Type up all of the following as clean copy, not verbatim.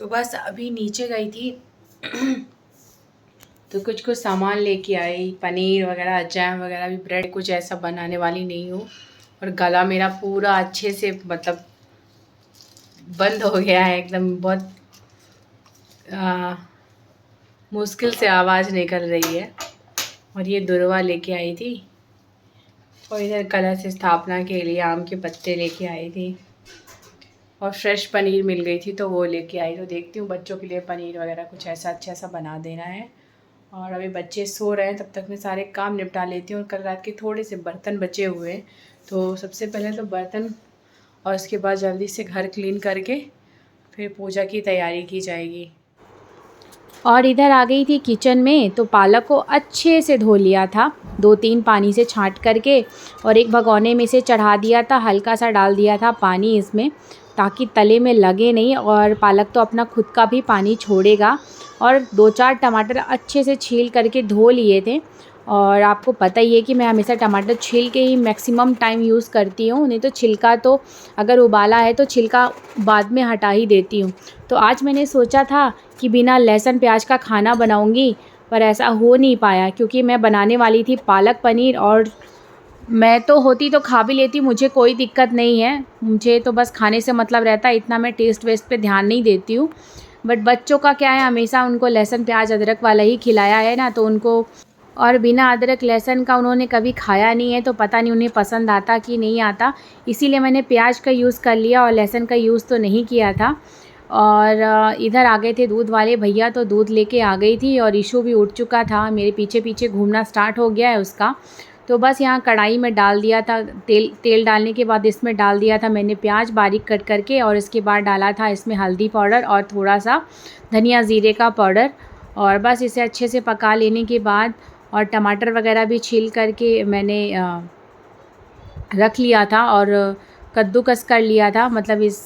तो बस अभी नीचे गई थी तो कुछ सामान लेके आई, पनीर वगैरह, जैम वगैरह, भी ब्रेड कुछ ऐसा बनाने वाली नहीं हूँ। और गला मेरा पूरा अच्छे से मतलब बंद हो गया है एकदम, बहुत मुश्किल से आवाज़ निकल रही है। और ये दुर्वा लेके आई थी, और इधर कलश स्थापना के लिए आम के पत्ते लेके आई थी, और फ्रेश पनीर मिल गई थी तो वो लेके आई। तो देखती हूँ बच्चों के लिए पनीर वगैरह कुछ ऐसा अच्छा सा बना देना है। और अभी बच्चे सो रहे हैं, तब तक मैं सारे काम निपटा लेती हूँ। और कल रात के थोड़े से बर्तन बचे हुए हैं, तो सबसे पहले तो बर्तन, और उसके बाद जल्दी से घर क्लीन करके फिर पूजा की तैयारी की जाएगी। और इधर आ गई थी किचन में, तो पालक को अच्छे से धो लिया था 2-3 पानी से छांट करके, और एक भगोने में से चढ़ा दिया था, हल्का सा डाल दिया था पानी इसमें, ताकि तले में लगे नहीं। और पालक तो अपना खुद का भी पानी छोड़ेगा। और 2-4 टमाटर अच्छे से छील करके धो लिए थे। और आपको पता ही है कि मैं हमेशा टमाटर छील के ही मैक्सिमम टाइम यूज़ करती हूँ, नहीं तो छिलका तो अगर उबाला है तो छिलका बाद में हटा ही देती हूँ। तो आज मैंने सोचा था कि बिना लहसुन प्याज का खाना बनाऊँगी, पर ऐसा हो नहीं पाया क्योंकि मैं बनाने वाली थी पालक पनीर। और मैं तो होती तो खा भी लेती, मुझे कोई दिक्कत नहीं है, मुझे तो बस खाने से मतलब रहता है, इतना मैं टेस्ट वेस्ट पे ध्यान नहीं देती हूँ। बट बच्चों का क्या है, हमेशा उनको लहसुन प्याज अदरक वाला ही खिलाया है ना, तो उनको, और बिना अदरक लहसुन का उन्होंने कभी खाया नहीं है, तो पता नहीं उन्हें पसंद आता कि नहीं आता। इसीलिए मैंने प्याज का यूज़ कर लिया और लहसुन का यूज़ तो नहीं किया था। और इधर आ गए थे दूध वाले भैया, तो दूध लेके आ गई थी। और ईशू भी उठ चुका था, मेरे पीछे पीछे घूमना स्टार्ट हो गया है उसका। तो बस यहाँ कढ़ाई में डाल दिया था तेल डालने के बाद इसमें डाल दिया था मैंने प्याज बारीक कट करके, और इसके बाद डाला था इसमें हल्दी पाउडर और थोड़ा सा धनिया ज़ीरे का पाउडर। और बस इसे अच्छे से पका लेने के बाद, और टमाटर वगैरह भी छील करके मैंने रख लिया था, और कद्दूकस कर लिया था, मतलब इस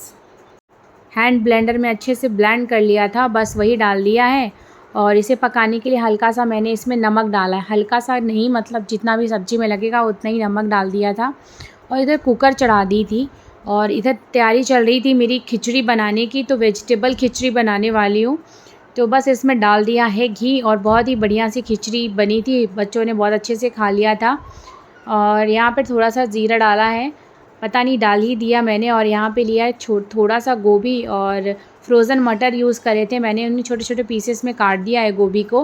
हैंड ब्लेंडर में अच्छे से ब्लेंड कर लिया था, बस वही डाल दिया है। और इसे पकाने के लिए हल्का सा मैंने इसमें नमक डाला है, हल्का सा नहीं, मतलब जितना भी सब्ज़ी में लगेगा उतना ही नमक डाल दिया था। और इधर कुकर चढ़ा दी थी, और इधर तैयारी चल रही थी मेरी खिचड़ी बनाने की, तो वेजिटेबल खिचड़ी बनाने वाली हूँ। तो बस इसमें डाल दिया है घी, और बहुत ही बढ़िया सी खिचड़ी बनी थी, बच्चों ने बहुत अच्छे से खा लिया था। और यहाँ पर थोड़ा सा ज़ीरा डाला है, पता नहीं डाल ही दिया मैंने। और यहाँ पे लिया है थोड़ा सा गोभी, और फ्रोज़न मटर यूज़ करे थे मैंने, उन्हें छोटे छोटे पीसेस में काट दिया है गोभी को।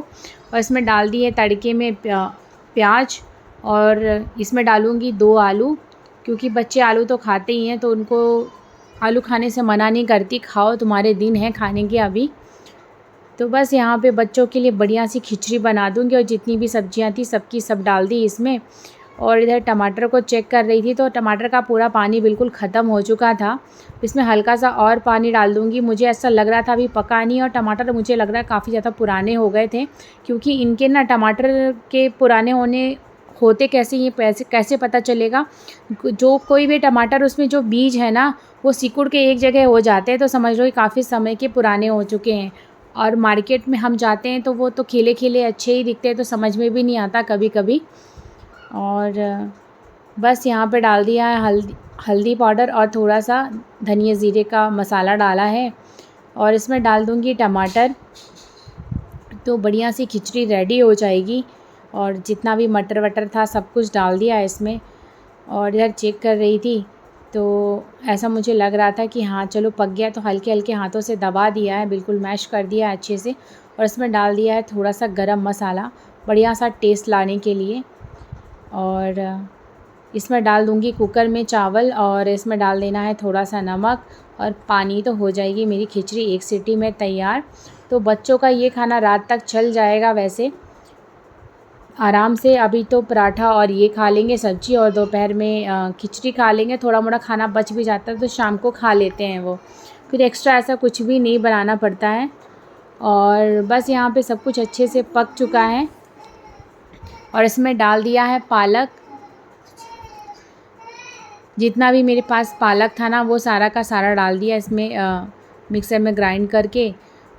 और इसमें डाल दिए तड़के में प्याज, और इसमें डालूँगी 2 आलू, क्योंकि बच्चे आलू तो खाते ही हैं, तो उनको आलू खाने से मना नहीं करती, खाओ तुम्हारे दिन हैं खाने के अभी। तो बस यहाँ पे बच्चों के लिए बढ़िया सी खिचड़ी बना दूँगी, और जितनी भी सब्जियाँ थी सबकी सब डाल दी इसमें। और इधर टमाटर को चेक कर रही थी, तो टमाटर का पूरा पानी बिल्कुल ख़त्म हो चुका था। इसमें हल्का सा और पानी डाल दूँगी, मुझे ऐसा लग रहा था अभी पका नहीं। और टमाटर मुझे लग रहा है काफ़ी ज़्यादा पुराने हो गए थे, क्योंकि इनके ना टमाटर के पुराने होते कैसे, ये कैसे पता चलेगा। जो कोई भी टमाटर, उसमें जो बीज है ना, वो सिकुड़ के एक जगह हो जाते हैं, तो समझ लो कि काफ़ी समय के पुराने हो चुके हैं। और मार्केट में हम जाते हैं तो वो तो खिले खिले अच्छे ही दिखते हैं, तो समझ में भी नहीं आता कभी कभी। और बस यहाँ पे डाल दिया है हल्दी पाउडर, और थोड़ा सा धनिया ज़ीरे का मसाला डाला है। और इसमें डाल दूँगी टमाटर, तो बढ़िया सी खिचड़ी रेडी हो जाएगी। और जितना भी मटर वटर था सब कुछ डाल दिया है इसमें। और इधर चेक कर रही थी, तो ऐसा मुझे लग रहा था कि हाँ चलो पक गया, तो हल्के हल्के हाथों से दबा दिया है, बिल्कुल मैश कर दिया है अच्छे से। और इसमें डाल दिया है थोड़ा सा गरम मसाला, बढ़िया सा टेस्ट लाने के लिए। और इसमें डाल दूँगी कुकर में चावल, और इसमें डाल देना है थोड़ा सा नमक और पानी, तो हो जाएगी मेरी खिचड़ी 1 सीटी में तैयार। तो बच्चों का ये खाना रात तक चल जाएगा वैसे आराम से। अभी तो पराठा और ये खा लेंगे सब्जी, और दोपहर में खिचड़ी खा लेंगे, थोड़ा मोड़ा खाना बच भी जाता है तो शाम को खा लेते हैं वो, फिर एक्स्ट्रा ऐसा कुछ भी नहीं बनाना पड़ता है। और बस यहाँ पे सब कुछ अच्छे से पक चुका है, और इसमें डाल दिया है पालक। जितना भी मेरे पास पालक था ना, वो सारा का सारा डाल दिया इसमें मिक्सर में ग्राइंड करके।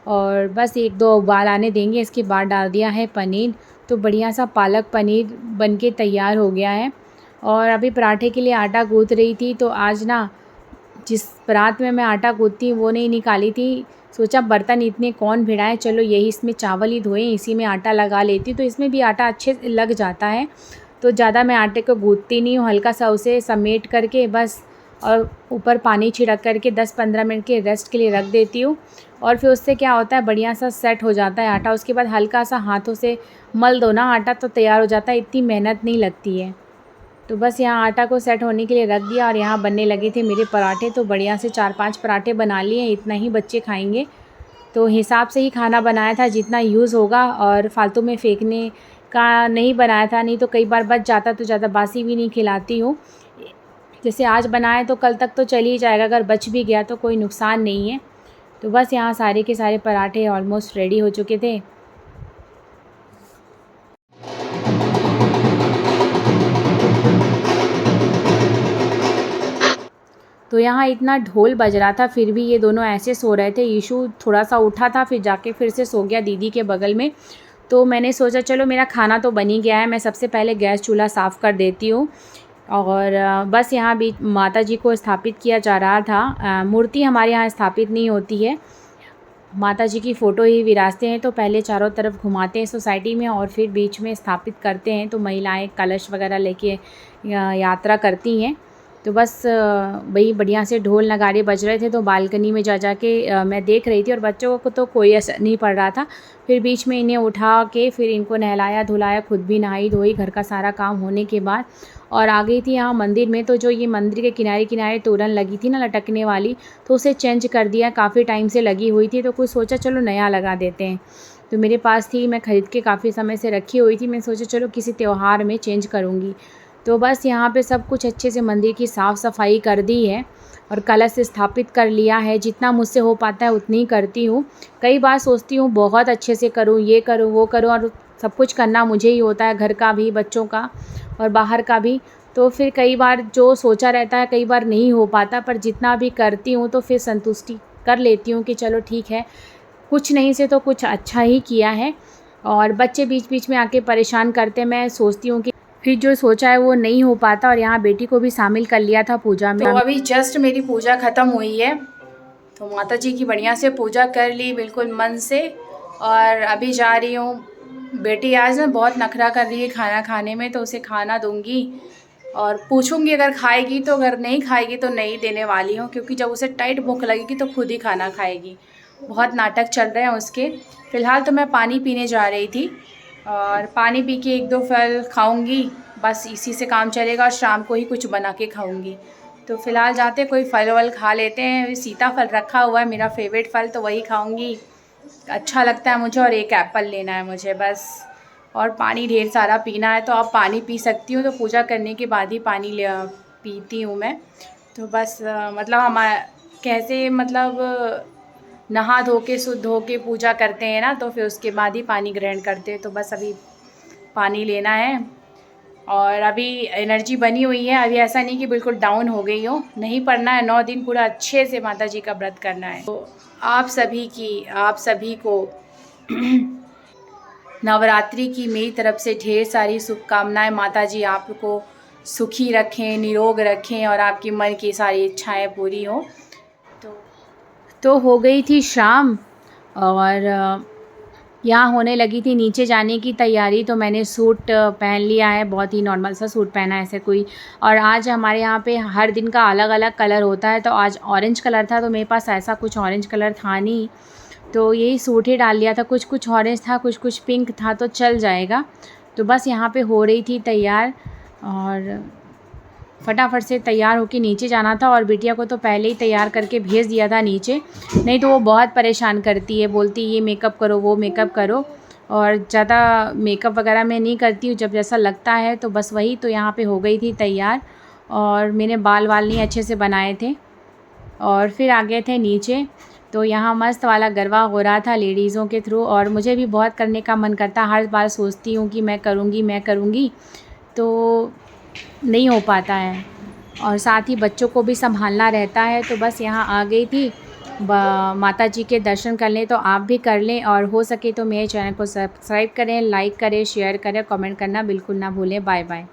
और बस 1-2 उबाल आने देंगे, इसके बाद डाल दिया है पनीर। तो बढ़िया सा पालक पनीर बनके तैयार हो गया है। और अभी पराठे के लिए आटा गूँथ रही थी, तो आज ना जिस परात में मैं आटा गूँथती वो नहीं निकाली थी। सोचा बर्तन इतने कौन भिड़ाए, चलो यही इसमें चावल ही धोएं, इसी में आटा लगा लेती हूँ, तो इसमें भी आटा अच्छे से लग जाता है। तो ज़्यादा मैं आटे को गूँथती नहीं हूँ, हल्का सा उसे समेट करके बस और ऊपर पानी छिड़क करके 10-15 मिनट के रेस्ट के लिए रख देती हूँ। और फिर उससे क्या होता है, बढ़िया सा सेट हो जाता है आटा। उसके बाद हल्का सा हाथों से मल दो ना आटा तो तैयार हो जाता है, इतनी मेहनत नहीं लगती है। तो बस यहाँ आटा को सेट होने के लिए रख दिया और यहाँ बनने लगे थे मेरे पराठे। तो बढ़िया से 4-5 पराठे बना लिए, इतना ही बच्चे खाएंगे, तो हिसाब से ही खाना बनाया था जितना यूज़ होगा, और फालतू में फेंकने का नहीं बनाया था, नहीं तो कई बार बच जाता तो ज़्यादा बासी भी नहीं खिलाती हूँ। जैसे आज बनाए तो कल तक तो चल ही जाएगा, अगर बच भी गया तो कोई नुकसान नहीं है। तो बस यहाँ सारे के सारे पराठे ऑलमोस्ट रेडी हो चुके थे। तो यहाँ इतना ढोल बज रहा था, फिर भी ये दोनों ऐसे सो रहे थे। ईशु थोड़ा सा उठा था, फिर जाके फिर से सो गया दीदी के बगल में। तो मैंने सोचा चलो मेरा खाना तो बन ही गया है, मैं सबसे पहले गैस चूल्हा साफ़ कर देती हूँ। और बस यहाँ भी माता जी को स्थापित किया जा रहा था। मूर्ति हमारे यहाँ स्थापित नहीं होती है, माता जी की फ़ोटो ही विराजते हैं। तो पहले चारों तरफ घुमाते हैं सोसाइटी में और फिर बीच में स्थापित करते हैं। तो महिलाएं कलश वगैरह लेके यात्रा करती हैं। तो बस वही बढ़िया से ढोल नगाड़े बज रहे थे, तो बालकनी में जा के मैं देख रही थी, और बच्चों को तो कोई असर नहीं पड़ रहा था। फिर बीच में इन्हें उठा के फिर इनको नहलाया धुलाया, खुद भी नहाई धोई, घर का सारा काम होने के बाद और आ गई थी यहाँ मंदिर में। तो जो ये मंदिर के किनारे किनारे तोरण लगी थी ना लटकने वाली, तो उसे चेंज कर दिया, काफ़ी टाइम से लगी हुई थी, तो कुछ सोचा चलो नया लगा देते हैं। तो मेरे पास थी, मैं ख़रीद के काफ़ी समय से रखी हुई थी, मैं सोचा चलो किसी त्यौहार में चेंज करूँगी। तो बस यहाँ पे सब कुछ अच्छे से मंदिर की साफ़ सफाई कर दी है और कलश स्थापित कर लिया है। जितना मुझसे हो पाता है उतनी ही करती हूँ। कई बार सोचती हूँ बहुत अच्छे से करूँ, ये करूँ वो करूँ, और सब कुछ करना मुझे ही होता है, घर का भी, बच्चों का और बाहर का भी। तो फिर कई बार जो सोचा रहता है कई बार नहीं हो पाता, पर जितना भी करती हूँ तो फिर संतुष्टि कर लेती हूँ कि चलो ठीक है, कुछ नहीं से तो कुछ अच्छा ही किया है। और बच्चे बीच बीच में आके परेशान करते, मैं सोचती हूँ कि फिर जो सोचा है वो नहीं हो पाता। और यहाँ बेटी को भी शामिल कर लिया था पूजा में। तो अभी जस्ट मेरी पूजा ख़त्म हुई है, तो माता जी की बढ़िया से पूजा कर ली बिल्कुल मन से, और अभी जा रही हूँ। बेटी आज ना बहुत नखरा कर रही है खाना खाने में, तो उसे खाना दूँगी और पूछूंगी अगर खाएगी तो, अगर नहीं खाएगी तो नहीं देने वाली हूँ, क्योंकि जब उसे टाइट भूख लगेगी तो खुद ही खाना खाएगी। बहुत नाटक चल रहे हैं उसके। फ़िलहाल तो मैं पानी पीने जा रही थी, और पानी पी के 1-2 फल खाऊंगी, बस इसी से काम चलेगा, और शाम को ही कुछ बना के खाऊंगी। तो फ़िलहाल जाते कोई फल वल खा लेते हैं। सीताफल रखा हुआ है मेरा फेवरेट फल, तो वही खाऊंगी, अच्छा लगता है मुझे, और एक एप्पल लेना है मुझे बस। और पानी ढेर सारा पीना है, तो आप पानी पी सकती हूँ, तो पूजा करने के बाद ही पानी पीती हूँ मैं। तो बस मतलब हम कैसे मतलब नहा धो के शुद्ध हो के पूजा करते हैं ना, तो फिर उसके बाद ही पानी ग्रहण करते हैं। तो बस अभी पानी लेना है, और अभी एनर्जी बनी हुई है, अभी ऐसा नहीं कि बिल्कुल डाउन हो गई हो, नहीं पढ़ना है 9 दिन पूरा अच्छे से माता जी का व्रत करना है। तो आप सभी को नवरात्रि की मेरी तरफ से ढेर सारी शुभकामनाएं। माता जी आपको सुखी रखें, निरोग रखें, और आपकी मन की सारी इच्छाएं पूरी हों। तो हो गई थी शाम, और यहाँ होने लगी थी नीचे जाने की तैयारी। तो मैंने सूट पहन लिया है, बहुत ही नॉर्मल सा सूट पहना है ऐसे कोई। और आज हमारे यहाँ पे हर दिन का अलग अलग कलर होता है, तो आज ऑरेंज कलर था, तो मेरे पास ऐसा कुछ ऑरेंज कलर था नहीं, तो यही सूट ही डाल लिया था। कुछ ऑरेंज था, कुछ पिंक था, तो चल जाएगा। तो बस यहाँ पे हो रही थी तैयार, और फटाफट से तैयार होके नीचे जाना था। और बिटिया को तो पहले ही तैयार करके भेज दिया था नीचे, नहीं तो वो बहुत परेशान करती है, बोलती ये मेकअप करो वो मेकअप करो, और ज़्यादा मेकअप वगैरह मैं नहीं करती हूँ, जब जैसा लगता है तो बस वही। तो यहाँ पे हो गई थी तैयार, और मैंने बाल नहीं अच्छे से बनाए थे, और फिर आ गए थे नीचे। तो यहाँ मस्त वाला गरबा हो रहा था लेडीज़ों के थ्रू, और मुझे भी बहुत करने का मन करता, हर बार सोचती हूँ कि मैं करूँगी, तो नहीं हो पाता है, और साथ ही बच्चों को भी संभालना रहता है। तो बस यहाँ आ गई थी माता जी के दर्शन कर लें, तो आप भी कर लें, और हो सके तो मेरे चैनल को सब्सक्राइब करें, लाइक करें, शेयर करें, कमेंट करना बिल्कुल ना भूलें। Bye bye.